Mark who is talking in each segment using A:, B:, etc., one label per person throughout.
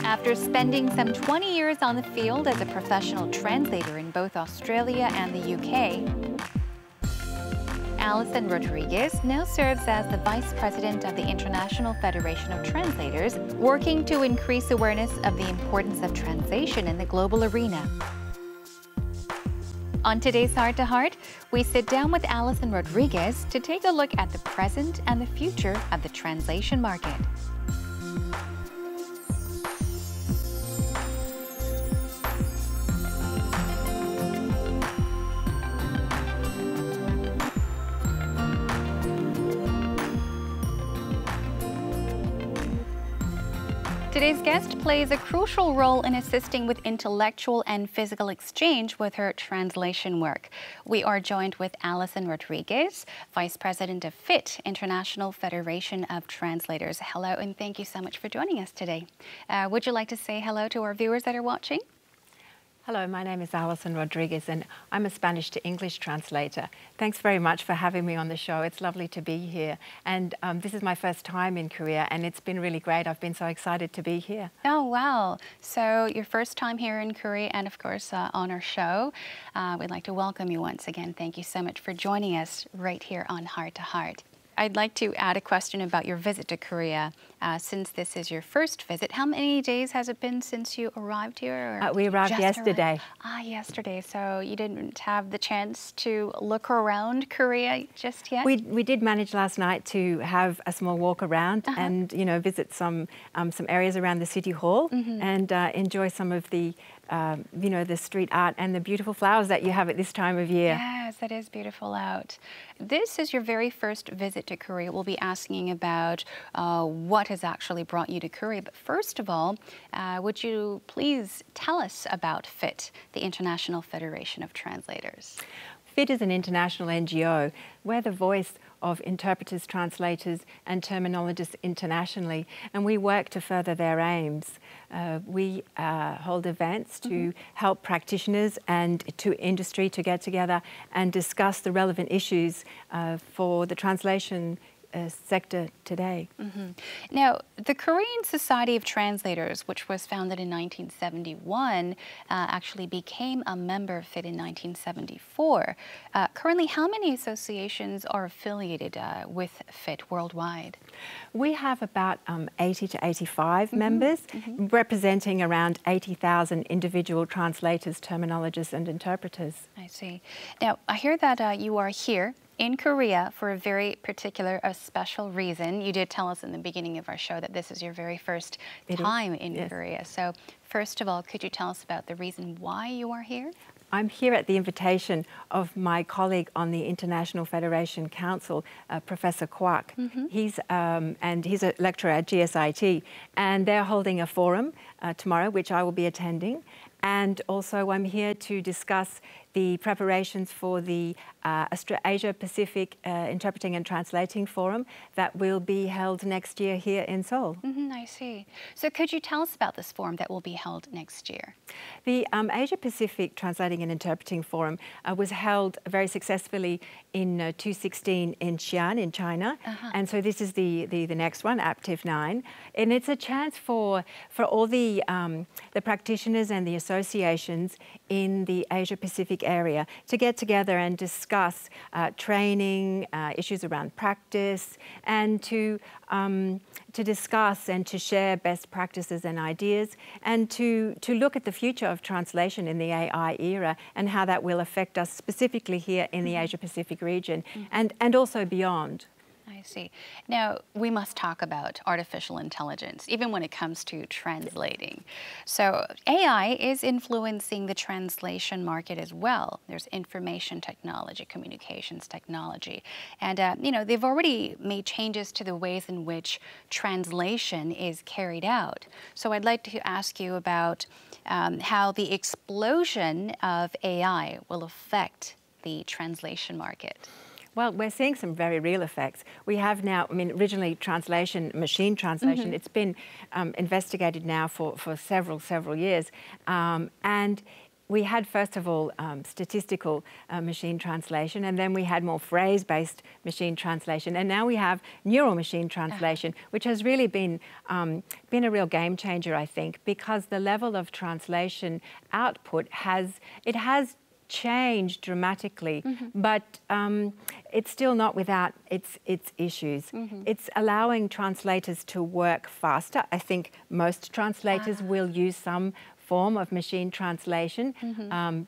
A: After spending some 20 years on the field as a professional translator in both Australia and the UK, Alison Rodriguez now serves as the Vice President of the International Federation of Translators, working to increase awareness of the importance of translation in the global arena. On today's Heart to Heart, we sit down with Alison Rodriguez to take a look at the present and the future of the translation market. Today's guest plays a crucial role in assisting with intellectual and physical exchange with her translation work. We are joined with Alison Rodriguez, Vice President of FIT, International Federation of Translators. Hello, and thank you so much for joining us today. Would you like to say hello to our viewers that are watching?
B: Hello, my name is Alison Rodriguez and I'm a Spanish to English translator. Thanks very much for having me on the show. It's lovely to be here. And this is my first time in Korea and it's been really great. I've been so excited to be here.
A: Oh, wow. So your first time here in Korea and of course on our show. We'd like to welcome you once again. Thank you so much for joining us right here on Heart to Heart. I'd like to add a question about your visit to Korea. Since this is your first visit, how many days has it been since you arrived here?
B: We arrived yesterday.
A: Yesterday. So you didn't have the chance to look around Korea just yet?
B: We did manage last night to have a small walk around and visit some areas around the city hall and enjoy some of the the street art and the beautiful flowers that you have at this time of year.
A: Yes, it is beautiful out. This is your very first visit to Korea. We'll be asking about what has actually brought you to Korea. But first of all, would you please tell us about FIT, the International Federation of Translators?
B: FIT is an international NGO. We're the voice of interpreters, translators and terminologists internationally, and we work to further their aims. We hold events to help practitioners and to industry to get together and discuss the relevant issues for the translation sector today.
A: Now, the Korean Society of Translators, which was founded in 1971, actually became a member of FIT in 1974. Currently, how many associations are affiliated with FIT worldwide?
B: We have about 80 to 85 members, representing around 80,000 individual translators, terminologists and interpreters.
A: I see. Now, I hear that you are here in Korea for a very particular, special reason. You did tell us in the beginning of our show that this is your very first time in Korea. So first of all, could you tell us about the reason why you are here?
B: I'm here at the invitation of my colleague on the International Federation Council, Professor Kwak. He's a lecturer at GSIT, and they're holding a forum tomorrow, which I will be attending. And also I'm here to discuss the preparations for the Asia-Pacific Interpreting and Translating Forum that will be held next year here in Seoul.
A: I see. So could you tell us about this forum that will be held next year?
B: The Asia-Pacific Translating and Interpreting Forum was held very successfully in 2016 in Xi'an in China. And so this is the next one, Ep.51. And it's a chance for all the practitioners and the associations in the Asia-Pacific area to get together and discuss training, issues around practice, and to discuss and to share best practices and ideas, and to look at the future of translation in the AI era and how that will affect us specifically here in the Asia-Pacific region and also beyond.
A: I see. Now, we must talk about artificial intelligence, even when it comes to translating. So AI is influencing the translation market as well. There's information technology, communications technology. And, they've already made changes to the ways in which translation is carried out. So I'd like to ask you about how the explosion of AI will affect the translation market.
B: Well, we're seeing some very real effects. We have now, originally translation, machine translation, it's been investigated now for several years. And we had, first of all, statistical machine translation, and then we had more phrase-based machine translation, and now we have neural machine translation, which has really been a real game changer, I think, because the level of translation output has changed dramatically, but it's still not without its issues. It's allowing translators to work faster. I think most translators will use some form of machine translation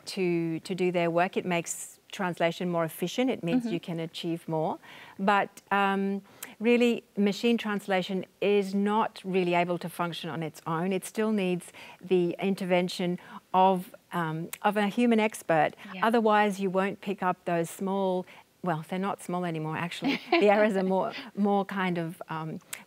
B: to do their work. It makes translation more efficient. It means you can achieve more. But really, machine translation is not really able to function on its own. It still needs the intervention of a human expert. Yeah. Otherwise, you won't pick up those small, well, they're not small anymore, actually. The errors are more kind of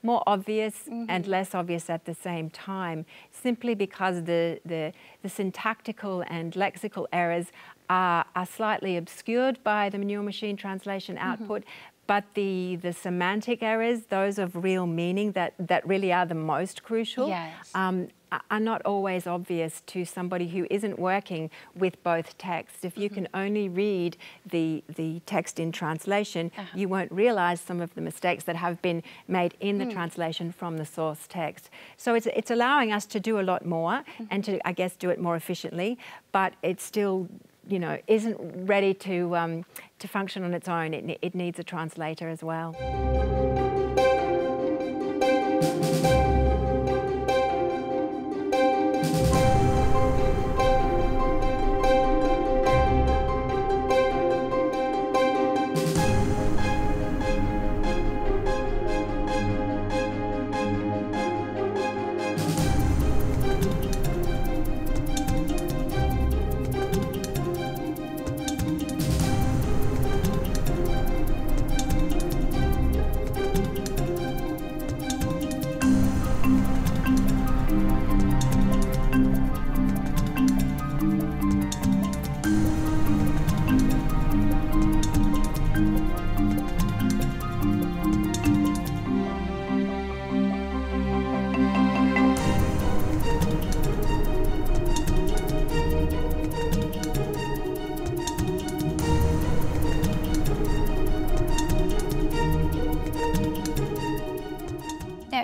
B: more obvious and less obvious at the same time, simply because the syntactical and lexical errors are slightly obscured by the neural machine translation output. But the semantic errors, those of real meaning that really are the most crucial, yes, are not always obvious to somebody who isn't working with both texts. If you can only read the text in translation, you won't realize some of the mistakes that have been made in the translation from the source text. So it's allowing us to do a lot more and to, I guess, do it more efficiently, but it's still, you know, isn't ready to function on its own. It needs a translator as well.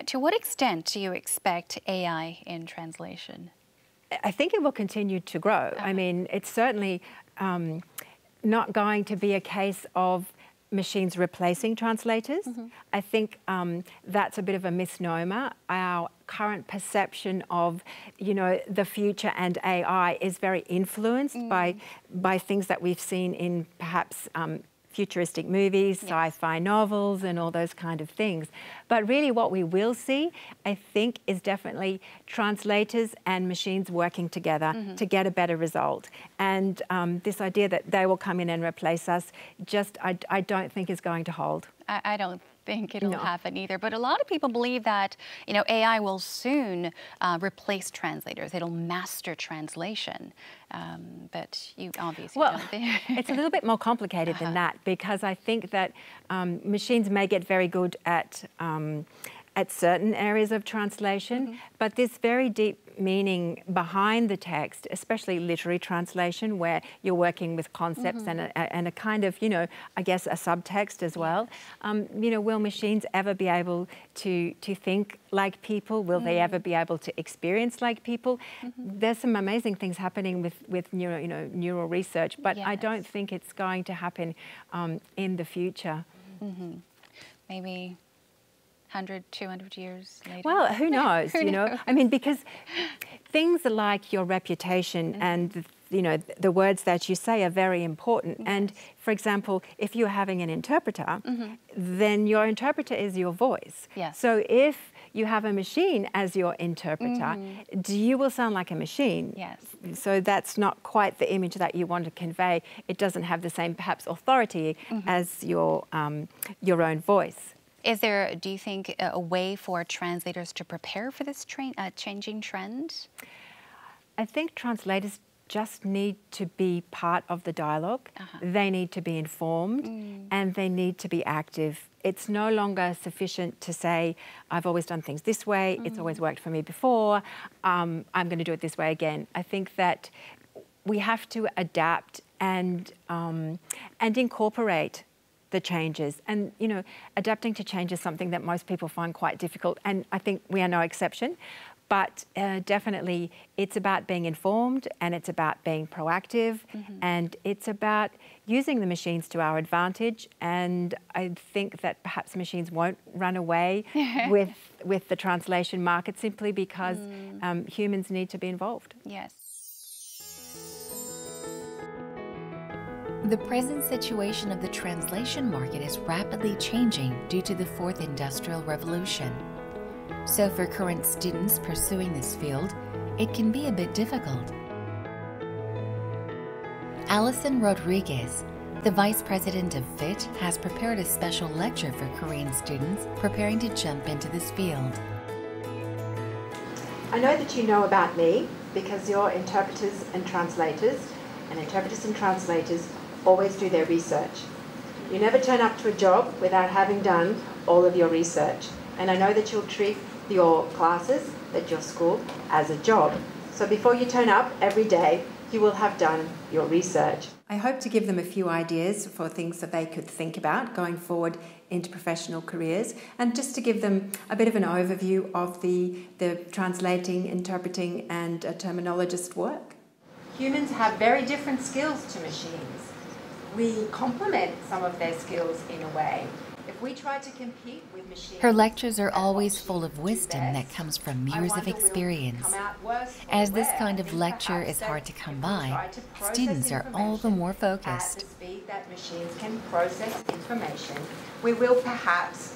A: To what extent do you expect AI in translation?
B: I think it will continue to grow. I mean, it's certainly not going to be a case of machines replacing translators. I think that's a bit of a misnomer. Our current perception of, you know, the future and AI is very influenced by things that we've seen in perhaps futuristic movies, sci-fi novels, and all those kind of things. But really what we will see, I think, is definitely translators and machines working together to get a better result. And this idea that they will come in and replace us, I don't think is going to hold.
A: I don't think it'll happen either. But a lot of people believe that, you know, AI will soon replace translators. It'll master translation. But you obviously don't think.
B: It's a little bit more complicated than that, because I think that machines may get very good at certain areas of translation, but this very deep meaning behind the text, especially literary translation, where you're working with concepts and a kind of, you know, I guess a subtext as well. You know, will machines ever be able to think like people? Will they ever be able to experience like people? There's some amazing things happening with neural research, but I don't think it's going to happen in the future.
A: Maybe 100, 200 years later?
B: Well, who knows, you know? I mean, because things like your reputation and, you know, the words that you say are very important. And, for example, if you're having an interpreter, then your interpreter is your voice. So if you have a machine as your interpreter, you will sound like a machine. So that's not quite the image that you want to convey. It doesn't have the same, perhaps, authority as your own voice.
A: Is there, do you think, a way for translators to prepare for this changing trend?
B: I think translators just need to be part of the dialogue. They need to be informed and they need to be active. It's no longer sufficient to say, I've always done things this way, it's always worked for me before, I'm going to do it this way again. I think that we have to adapt and incorporate the changes. And, you know, adapting to change is something that most people find quite difficult, and I think we are no exception. But definitely it's about being informed, and it's about being proactive, and it's about using the machines to our advantage. And I think that perhaps machines won't run away with the translation market simply because humans need to be involved.
A: Yes.
C: The present situation of the translation market is rapidly changing due to the Fourth Industrial Revolution. So for current students pursuing this field, it can be a bit difficult. Alison Rodriguez, the Vice President of FIT, has prepared a special lecture for Korean students preparing to jump into this field.
B: I know that you know about me because you're interpreters and translators always do their research. You never turn up to a job without having done all of your research. And I know that you'll treat your classes at your school as a job. So before you turn up every day, you will have done your research. I hope to give them a few ideas for things that they could think about going forward into professional careers, and just to give them a bit of an overview of the translating, interpreting and terminologist work. Humans have very different skills to machines. We complement some of their skills in a way. If we try to compete with machines...
C: Her lectures are always full of wisdom that comes from years of experience. As this kind of lecture is hard to come by, students are all the more focused.
B: At the speed that machines can process information, we will perhaps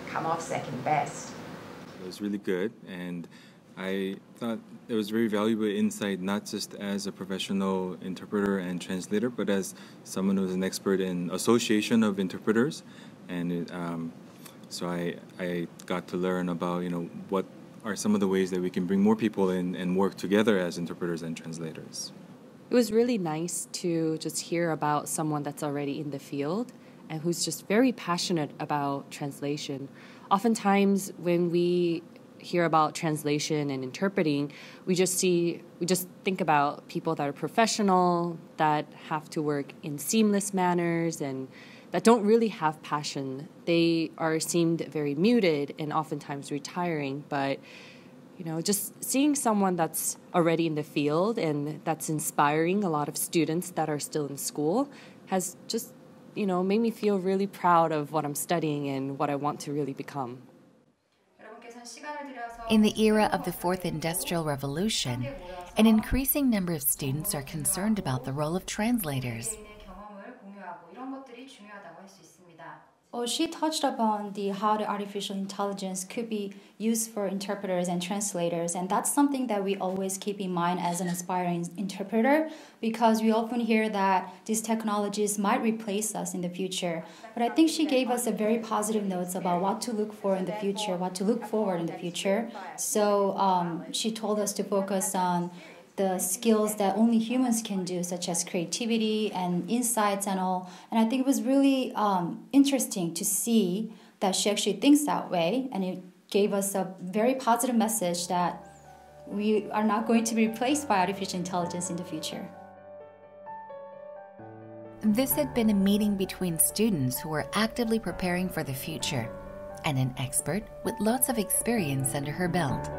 B: come off second best.
D: It was really good, and I thought it was very valuable insight, not just as a professional interpreter and translator, but as someone who's an expert in association of interpreters. And so I got to learn about, you know, what are some of the ways that we can bring more people in and work together as interpreters and translators.
E: It was really nice to just hear about someone that's already in the field and who's just very passionate about translation. Oftentimes when we hear about translation and interpreting, we just think about people that are professional, that have to work in seamless manners, and that don't really have passion. They are seemed very muted and oftentimes retiring, but you know, just seeing someone that's already in the field and that's inspiring a lot of students that are still in school has just, you know, made me feel really proud of what I'm studying and what I want to really become.
C: In the era of the Fourth Industrial Revolution, an increasing number of students are concerned about the role of translators.
F: She touched upon how the artificial intelligence could be used for interpreters and translators, and that's something that we always keep in mind as an aspiring interpreter, because we often hear that these technologies might replace us in the future. But I think she gave us a very positive notes about what to look for in the future, what to look forward in the future. So she told us to focus on the skills that only humans can do, such as creativity and insights and all. And I think it was really interesting to see that she actually thinks that way, and it gave us a very positive message that we are not going to be replaced by artificial intelligence in the future.
C: This had been a meeting between students who were actively preparing for the future and an expert with lots of experience under her belt.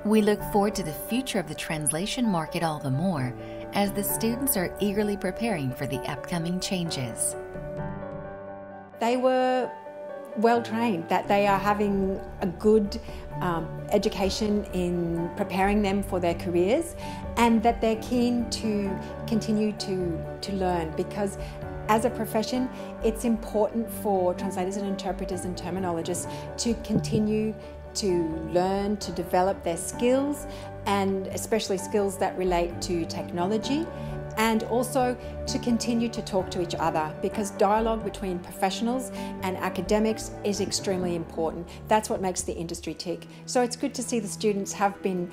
C: We look forward to the future of the translation market all the more as the students are eagerly preparing for the upcoming changes.
B: They were well trained, that they are having a good education in preparing them for their careers, and that they're keen to continue to learn, because as a profession, it's important for translators and interpreters and terminologists to continue to learn, to develop their skills, and especially skills that relate to technology, and also to continue to talk to each other, because dialogue between professionals and academics is extremely important. That's what makes the industry tick. So it's good to see the students have been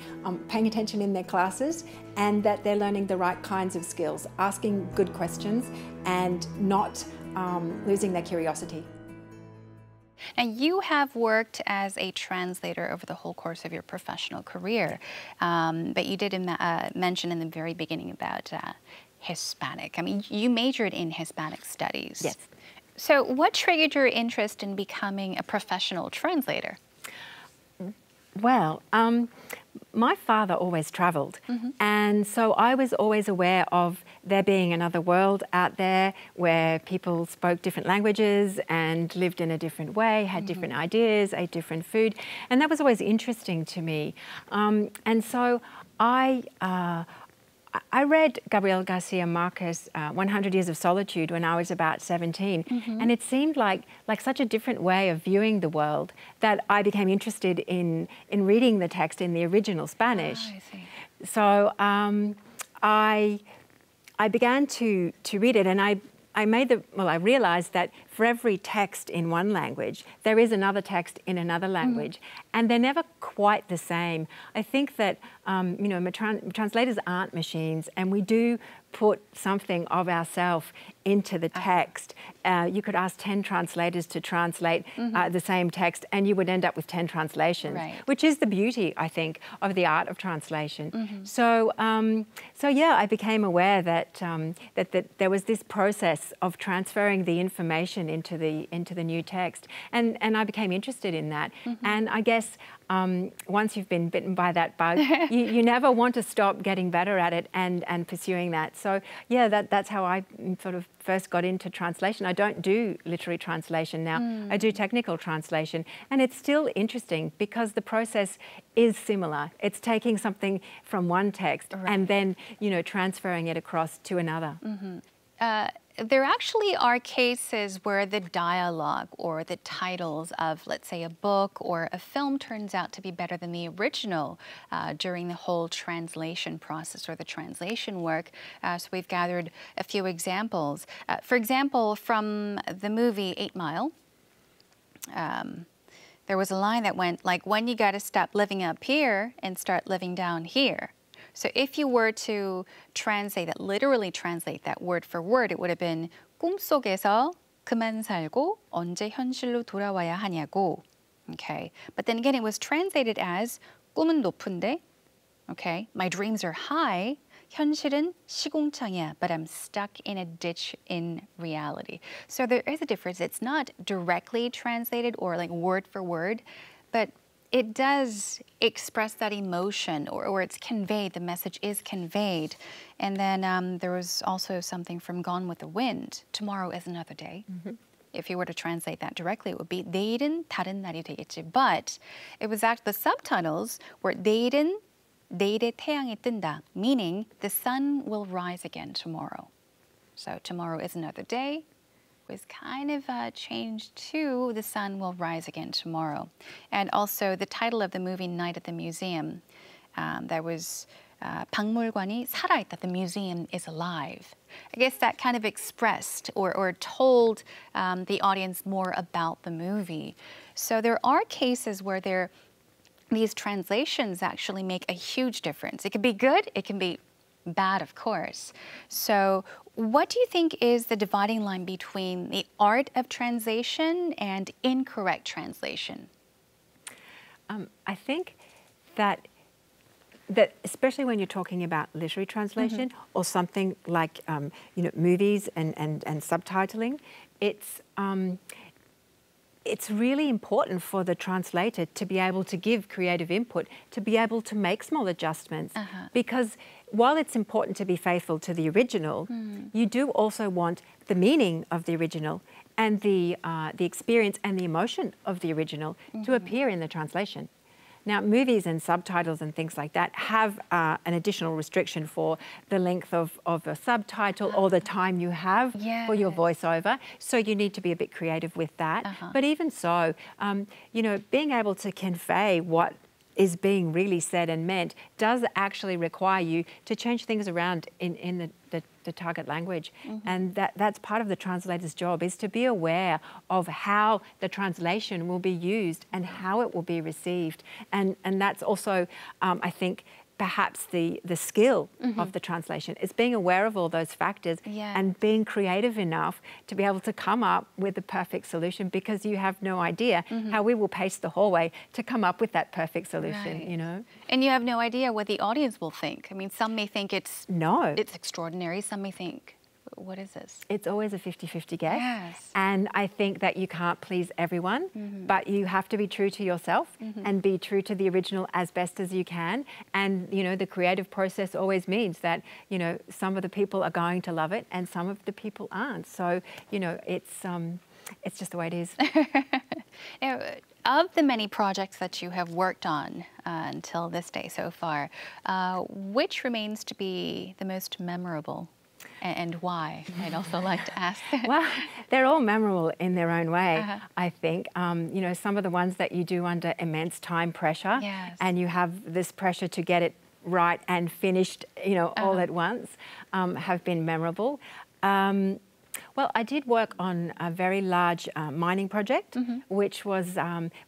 B: paying attention in their classes, and that they're learning the right kinds of skills, asking good questions and not losing their curiosity.
A: Now, you have worked as a translator over the whole course of your professional career, but you did mention in the very beginning about Hispanic. I mean, you majored in Hispanic studies.
B: Yes.
A: So what triggered your interest in becoming a professional translator?
B: Well, my father always traveled, and so I was always aware of there being another world out there where people spoke different languages and lived in a different way, had different ideas, ate different food, and that was always interesting to me. And so I read Gabriel Garcia Marquez' 100 Years of Solitude when I was about 17, and it seemed like such a different way of viewing the world that I became interested in reading the text in the original Spanish.
A: Oh, I see.
B: So I began to read it, and I realized that for every text in one language, there is another text in another language, and they're never quite the same. I think that translators aren't machines, and we do put something of ourselves into the text. You could ask 10 translators to translate the same text, and you would end up with 10 translations, which is the beauty, I think, of the art of translation. So yeah, I became aware that that there was this process of transferring the information into the new text, and I became interested in that. And I guess once you've been bitten by that bug, you never want to stop getting better at it and pursuing that. So yeah, that's how I sort of first got into translation. I don't do literary translation now. I do technical translation, and it's still interesting because the process is similar. It's taking something from one text and then transferring it across to another.
A: There actually are cases where the dialogue or the titles of, let's say, a book or a film turns out to be better than the original during the whole translation process or the translation work. So we've gathered a few examples. For example, from the movie 8 Mile, there was a line that went like, when you got to stop living up here and start living down here. So if you were to translate that, literally translate that word for word, it would have been 꿈속에서 그만 살고 언제 현실로 돌아와야 하냐고. Okay, but then again, it was translated as 꿈은 높은데, okay, my dreams are high, 현실은 시궁창이야, but I'm stuck in a ditch in reality. So there is a difference. It's not directly translated or like word for word, but it does express that emotion, or it's conveyed, the message is conveyed. And then there was also something from Gone with the Wind, Tomorrow is Another Day. If you were to translate that directly, it would be 내일은 다른 날이 되겠지. But it was actually, the subtitles were 내일은 내일의 태양이 뜬다, meaning the sun will rise again tomorrow. So tomorrow is another day was kind of changed to the sun will rise again tomorrow. And also the title of the movie Night at the Museum, there was 박물관이 살아있다, the museum is alive. I guess that kind of expressed or told the audience more about the movie. So there are cases where these translations actually make a huge difference. It can be good, it can be bad, of course. So what do you think is the dividing line between the art of translation and incorrect translation?
B: I think that especially when you're talking about literary translation or something like movies and subtitling, it's really important for the translator to be able to give creative input, to be able to make small adjustments, because while it's important to be faithful to the original, you do also want the meaning of the original and the experience and the emotion of the original to appear in the translation. Now, movies and subtitles and things like that have an additional restriction for the length of a subtitle or the time you have for your voiceover. So you need to be a bit creative with that. But even so, being able to convey what is being really said and meant does actually require you to change things around in the target language. And that's part of the translator's job, is to be aware of how the translation will be used and how it will be received. And that's also, I think, perhaps the skill of the translation. It's being aware of all those factors and being creative enough to be able to come up with the perfect solution, because you have no idea how we will pace the hallway to come up with that perfect solution, you know.
A: And you have no idea what the audience will think. I mean, some may think it's extraordinary, some may think, what is this?
B: It's always a 50-50 guess.
A: Yes.
B: And I think that you can't please everyone, but you have to be true to yourself and be true to the original as best as you can. And, you know, the creative process always means that, you know, some of the people are going to love it and some of the people aren't. So, you know, it's just the way it is.
A: Now, of the many projects that you have worked on until this day so far, which remains to be the most memorable? And why? I'd also like to ask.
B: Well, they're all memorable in their own way, I think. You know, some of the ones that you do under immense time pressure, and you have this pressure to get it right and finished, you know, all at once, have been memorable. Well, I did work on a very large mining project, which was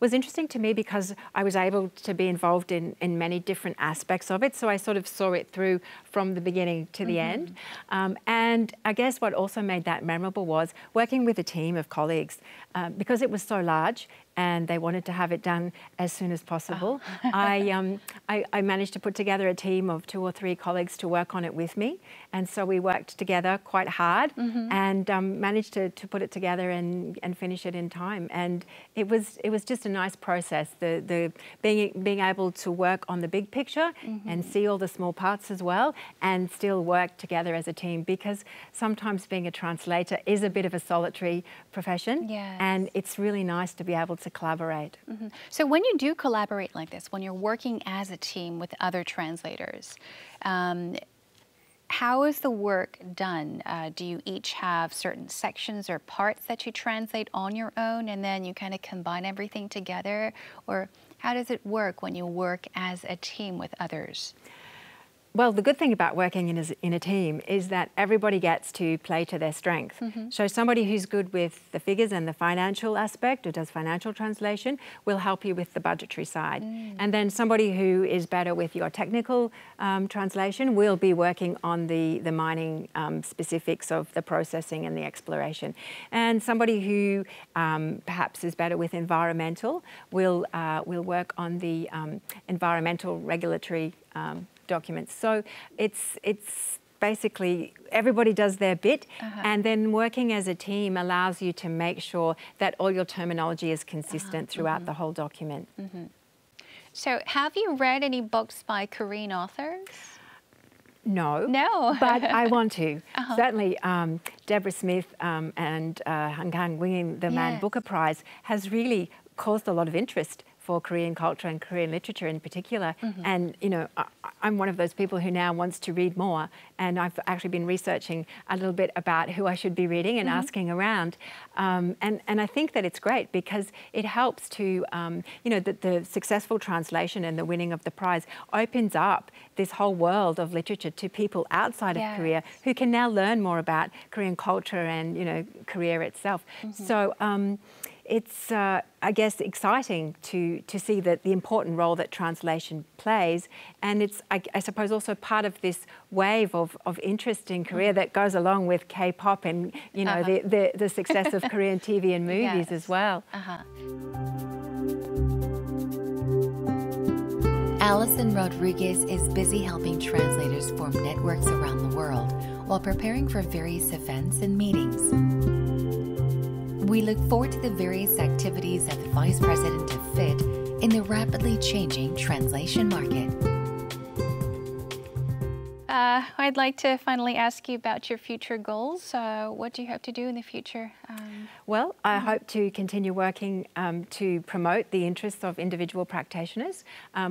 B: interesting to me because I was able to be involved in many different aspects of it. So I sort of saw it through from the beginning to the end. And I guess what also made that memorable was working with a team of colleagues, because it was so large and they wanted to have it done as soon as possible. I managed to put together a team of 2 or 3 colleagues to work on it with me. And so we worked together quite hard and managed to put it together and finish it in time. And it was just a nice process, the being able to work on the big picture and see all the small parts as well, and still work together as a team, because sometimes being a translator is a bit of a solitary profession, and it's really nice to be able to collaborate.
A: So when you do collaborate like this, when you're working as a team with other translators, how is the work done? Do you each have certain sections or parts that you translate on your own and then you kind of combine everything together? Or how does it work when you work as a team with others?
B: Well, the good thing about working in a team is that everybody gets to play to their strength. So somebody who's good with the figures and the financial aspect, or does financial translation, will help you with the budgetary side. And then somebody who is better with your technical translation will be working on the mining specifics of the processing and the exploration. And somebody who perhaps is better with environmental will work on the environmental regulatory documents. So it's basically everybody does their bit, and then working as a team allows you to make sure that all your terminology is consistent throughout the whole document.
A: So have you read any books by Korean authors?
B: No.
A: No.
B: But I want to. Certainly, Deborah Smith and Han Kang-winging the Man Booker Prize has really caused a lot of interest for Korean culture and Korean literature in particular. And, you know, I'm one of those people who now wants to read more, and I've actually been researching a little bit about who I should be reading and asking around. And I think that it's great because it helps to, you know, the successful translation and the winning of the prize opens up this whole world of literature to people outside of Korea who can now learn more about Korean culture and, you know, Korea itself. So it's, I guess, exciting to see that the important role that translation plays, and it's, I suppose, also part of this wave of interest in Korea that goes along with K-pop and, you know, the success of Korean TV and movies as well.
C: Alison Rodriguez is busy helping translators form networks around the world while preparing for various events and meetings. We look forward to the various activities of the Vice President of FIT in the rapidly changing translation market.
A: I'd like to finally ask you about your future goals. What do you hope to do in the future?
B: Well, I hope to continue working to promote the interests of individual practitioners.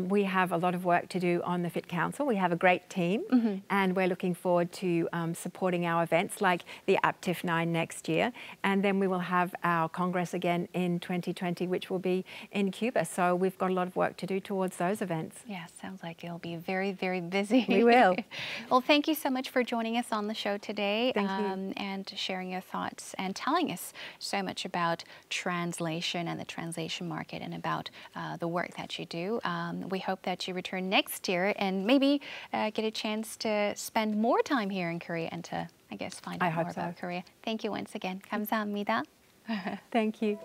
B: We have a lot of work to do on the FIT Council. We have a great team, and we're looking forward to supporting our events like the Ep.51 next year. And then we will have our Congress again in 2020, which will be in Cuba. So we've got a lot of work to do towards those events.
A: Yeah, sounds like you'll be very, very busy.
B: We will.
A: Well, thank you so much for joining us on the show today.
B: Thank you.
A: And sharing your thoughts and telling us so much about translation and the translation market and about the work that you do. We hope that you return next year and maybe get a chance to spend more time here in Korea and to, I guess, find out more about Korea. Thank you once again. 감사합니다.
B: Thank you.